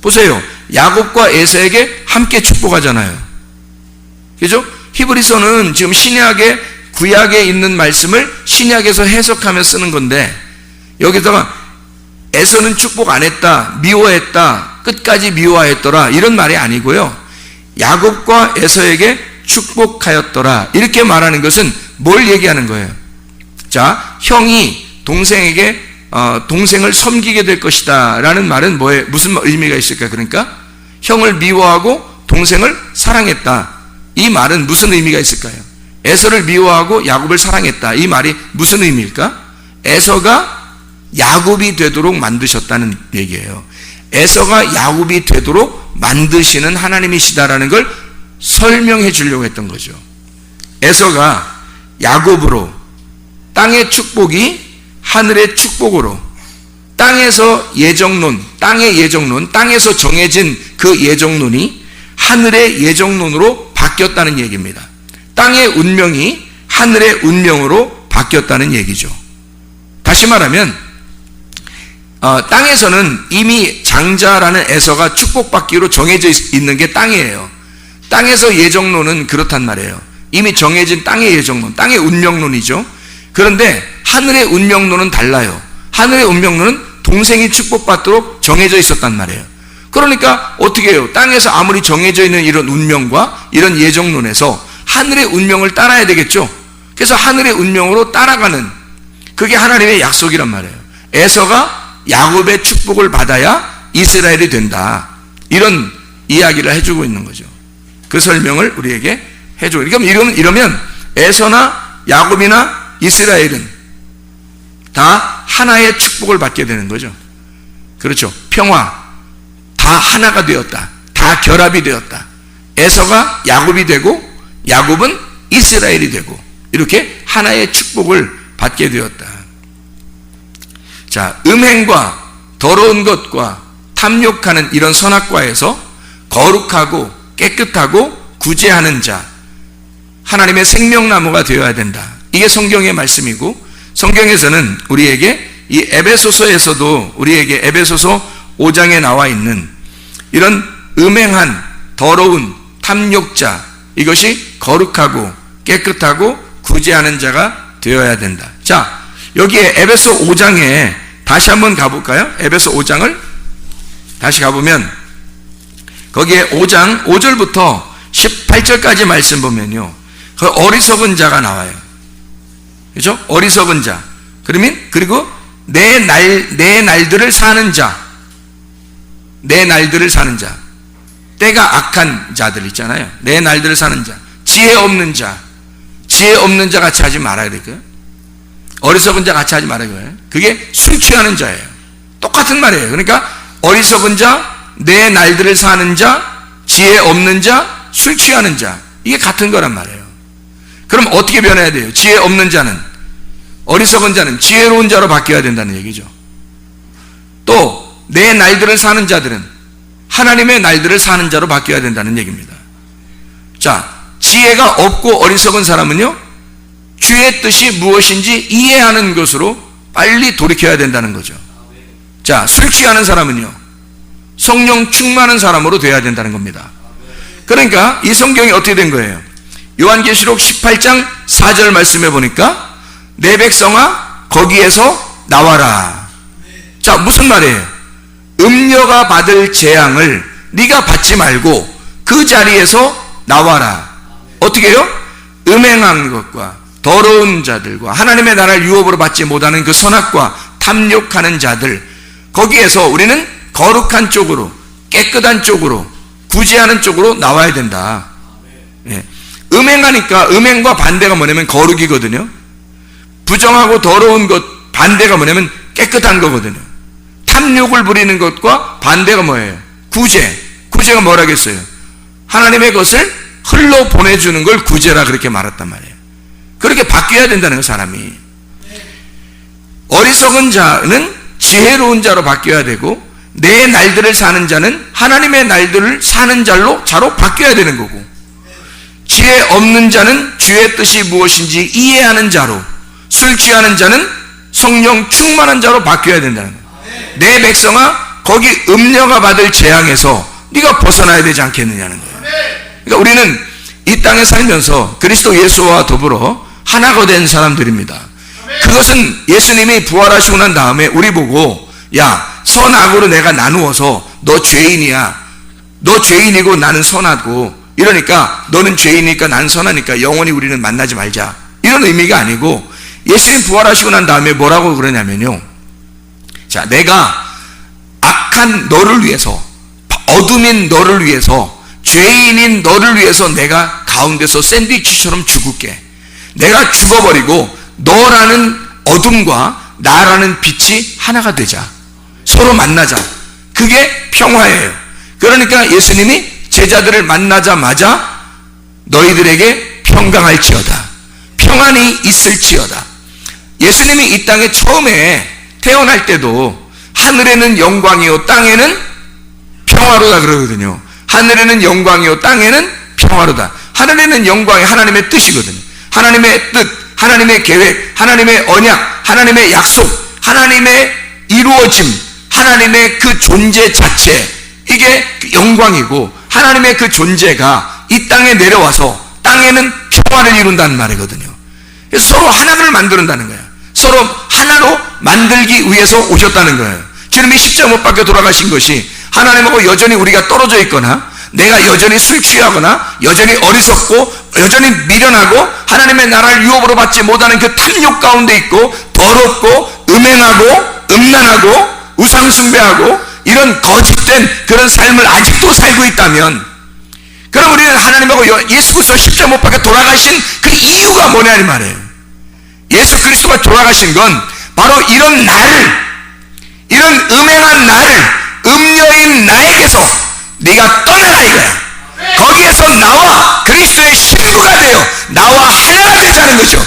보세요. 야곱과 에서에게 함께 축복하잖아요. 그죠? 히브리서는 지금 신약에, 구약에 있는 말씀을 신약에서 해석하며 쓰는 건데, 여기다가 에서는 축복 안 했다, 미워했다, 끝까지 미워했더라, 이런 말이 아니고요. 야곱과 에서에게 축복하였더라, 이렇게 말하는 것은 뭘 얘기하는 거예요? 자, 형이 동생에게 동생을 섬기게 될 것이다 라는 말은 무슨 의미가 있을까? 그러니까 형을 미워하고 동생을 사랑했다, 이 말은 무슨 의미가 있을까요? 에서를 미워하고 야곱을 사랑했다, 이 말이 무슨 의미일까? 에서가 야곱이 되도록 만드셨다는 얘기예요. 에서가 야곱이 되도록 만드시는 하나님이시다라는 걸 설명해 주려고 했던 거죠. 에서가 야곱으로 땅의 축복이 하늘의 축복으로, 땅에서 예정론, 땅의 예정론, 땅에서 정해진 그 예정론이 하늘의 예정론으로 바뀌었다는 얘기입니다. 땅의 운명이 하늘의 운명으로 바뀌었다는 얘기죠. 다시 말하면 땅에서는 이미 장자라는 에서가 축복받기로 정해져 있는 게 땅이에요. 땅에서 예정론은 그렇단 말이에요. 이미 정해진 땅의 예정론, 땅의 운명론이죠. 그런데 하늘의 운명론은 달라요. 하늘의 운명론은 동생이 축복받도록 정해져 있었단 말이에요. 그러니까 어떻게 해요? 땅에서 아무리 정해져 있는 이런 운명과 이런 예정론에서 하늘의 운명을 따라야 되겠죠. 그래서 하늘의 운명으로 따라가는, 그게 하나님의 약속이란 말이에요. 에서가 야곱의 축복을 받아야 이스라엘이 된다, 이런 이야기를 해주고 있는 거죠. 그 설명을 우리에게 해주고, 그러니까 이러면 에서나 야곱이나 이스라엘은 다 하나의 축복을 받게 되는 거죠. 그렇죠. 평화, 다 하나가 되었다, 다 결합이 되었다. 에서가 야곱이 되고 야곱은 이스라엘이 되고, 이렇게 하나의 축복을 받게 되었다. 자, 음행과 더러운 것과 탐욕하는 이런 선악과에서 거룩하고 깨끗하고 구제하는 자, 하나님의 생명나무가 되어야 된다. 이게 성경의 말씀이고, 성경에서는 우리에게 이 에베소서에서도 우리에게 에베소서 5장에 나와 있는 이런 음행한, 더러운, 탐욕자, 이것이 거룩하고 깨끗하고 구제하는 자가 되어야 된다. 자, 여기에 에베소 5장에 다시 한번 가볼까요? 에베소 5장을 다시 가보면 거기에 5장 5절부터 18절까지 말씀 보면요, 그 어리석은 자가 나와요. 그렇죠? 어리석은 자. 그리고 내 날들을 사는 자, 내 날들을 사는 자, 때가 악한 자들 있잖아요. 내 날들을 사는 자, 지혜 없는 자, 지혜 없는 자 같이 하지 말아야 될까요? 어리석은 자 같이 하지 말아야 돼요. 그게 술 취하는 자예요. 똑같은 말이에요. 그러니까 어리석은 자, 내 날들을 사는 자, 지혜 없는 자, 술 취하는 자, 이게 같은 거란 말이에요. 그럼 어떻게 변해야 돼요? 지혜 없는 자는, 어리석은 자는 지혜로운 자로 바뀌어야 된다는 얘기죠. 또 내 날들을 사는 자들은 하나님의 날들을 사는 자로 바뀌어야 된다는 얘기입니다. 자, 지혜가 없고 어리석은 사람은요, 주의 뜻이 무엇인지 이해하는 것으로 빨리 돌이켜야 된다는 거죠. 자, 술 취하는 사람은요, 성령 충만한 사람으로 되어야 된다는 겁니다. 그러니까 이 성경이 어떻게 된 거예요? 요한계시록 18장 4절 말씀해 보니까 내 백성아 거기에서 나와라. 자, 무슨 말이에요? 음녀가 받을 재앙을 네가 받지 말고 그 자리에서 나와라. 어떻게 해요? 음행한 것과 더러운 자들과 하나님의 나라를 유업으로 받지 못하는 그 선악과 탐욕하는 자들, 거기에서 우리는 거룩한 쪽으로, 깨끗한 쪽으로, 구제하는 쪽으로 나와야 된다. 예. 음행하니까 음행과 반대가 뭐냐면 거룩이거든요. 부정하고 더러운 것 반대가 뭐냐면 깨끗한 거거든요. 탐욕을 부리는 것과 반대가 뭐예요? 구제. 구제가 뭐라겠어요? 하나님의 것을 흘러 보내주는 걸 구제라 그렇게 말했단 말이에요. 그렇게 바뀌어야 된다는 거, 사람이. 어리석은 자는 지혜로운 자로 바뀌어야 되고, 내 날들을 사는 자는 하나님의 날들을 사는 자로 바뀌어야 되는 거고, 지혜 없는 자는 주의 뜻이 무엇인지 이해하는 자로, 술 취하는 자는 성령 충만한 자로 바뀌어야 된다는 거예요. 내 백성아 거기 음녀가 받을 재앙에서 네가 벗어나야 되지 않겠느냐는 거예요. 그러니까 우리는 이 땅에 살면서 그리스도 예수와 더불어 하나가 된 사람들입니다. 그것은 예수님이 부활하시고 난 다음에 우리 보고, 야, 선악으로 내가 나누어서 너 죄인이야, 너 죄인이고 나는 선하고, 이러니까 너는 죄인이니까 나는 선하니까 영원히 우리는 만나지 말자, 이런 의미가 아니고, 예수님 부활하시고 난 다음에 뭐라고 그러냐면요, 자, 내가 악한 너를 위해서, 어둠인 너를 위해서, 죄인인 너를 위해서 내가 가운데서 샌드위치처럼 죽을게. 내가 죽어버리고 너라는 어둠과 나라는 빛이 하나가 되자. 서로 만나자. 그게 평화예요. 그러니까 예수님이 제자들을 만나자마자 너희들에게 평강할지어다, 평안이 있을지어다. 예수님이 이 땅에 처음에 태어날 때도 하늘에는 영광이요 땅에는 평화로다 그러거든요. 하늘에는 영광이요 땅에는 평화로다. 하늘에는 영광이 하나님의 뜻이거든요. 하나님의 뜻, 하나님의 계획, 하나님의 언약, 하나님의 약속, 하나님의 이루어짐, 하나님의 그 존재 자체, 이게 영광이고, 하나님의 그 존재가 이 땅에 내려와서 땅에는 평화를 이룬다는 말이거든요. 그래서 서로 하나를 만드는다는 거예요. 서로 하나로 만들기 위해서 오셨다는 거예요. 주님이 십자가 못 박혀 돌아가신 것이 하나님하고 여전히 우리가 떨어져 있거나, 내가 여전히 술 취하거나, 여전히 어리석고, 여전히 미련하고, 하나님의 나라를 유업으로 받지 못하는 그 탐욕 가운데 있고, 더럽고, 음행하고, 음란하고, 우상숭배하고, 이런 거짓된 그런 삶을 아직도 살고 있다면, 그럼 우리는 하나님하고 예수 그리스도 십자가 못 박혀 돌아가신 그 이유가 뭐냐 이 말이에요. 예수 그리스도가 돌아가신 건 바로 이런 나를, 이런 음행한 나를, 음녀인 나에게서 네가 떠나라 이거야. 거기에서 나와 그리스도의 신부가 되어 나와 하나가 되자는 거죠.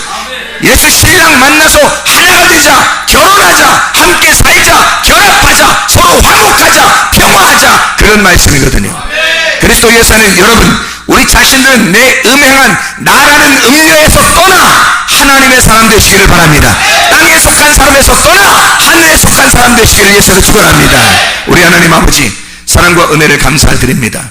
예수 신랑 만나서 하나가 되자, 결혼하자, 함께 살자, 결합하자, 서로 화목하자, 평화하자, 그런 말씀이거든요. 그리스도 예수는 여러분, 우리 자신들은 내 음행한 나라는 음녀에서 떠나 하나님의 사람 되시기를 바랍니다. 땅에 속한 사람에서 떠나 하늘에 속한 사람 되시기를 예수로 축원합니다. 우리 하나님 아버지, 사랑과 은혜를 감사드립니다.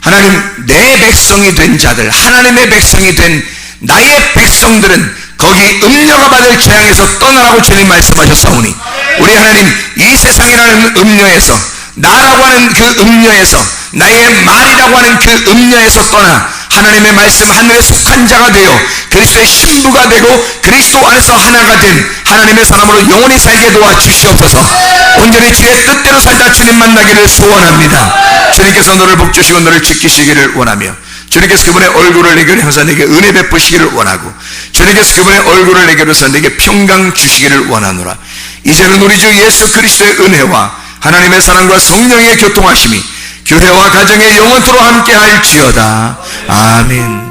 하나님, 내 백성이 된 자들, 하나님의 백성이 된 나의 백성들은 거기 음녀가 받을 재앙에서 떠나라고 주님 말씀하셨사오니, 우리 하나님, 이 세상이라는 음녀에서, 나라고 하는 그 음녀에서, 나의 말이라고 하는 그 음녀에서 떠나 하나님의 말씀 하늘에 속한 자가 되어 그리스도의 신부가 되고 그리스도 안에서 하나가 된 하나님의 사람으로 영원히 살게 도와 주시옵소서. 온전히 주의 뜻대로 살다 주님 만나기를 소원합니다. 주님께서 너를 복주시고 너를 지키시기를 원하며, 주님께서 그분의 얼굴을 내게 향하사 내게 은혜 베푸시기를 원하고, 주님께서 그분의 얼굴을 내게 향하사 내게 평강 주시기를 원하노라. 이제는 우리 주 예수 그리스도의 은혜와 하나님의 사랑과 성령의 교통하심이 교회와 가정에 영원토록 함께 할지어다. 아멘.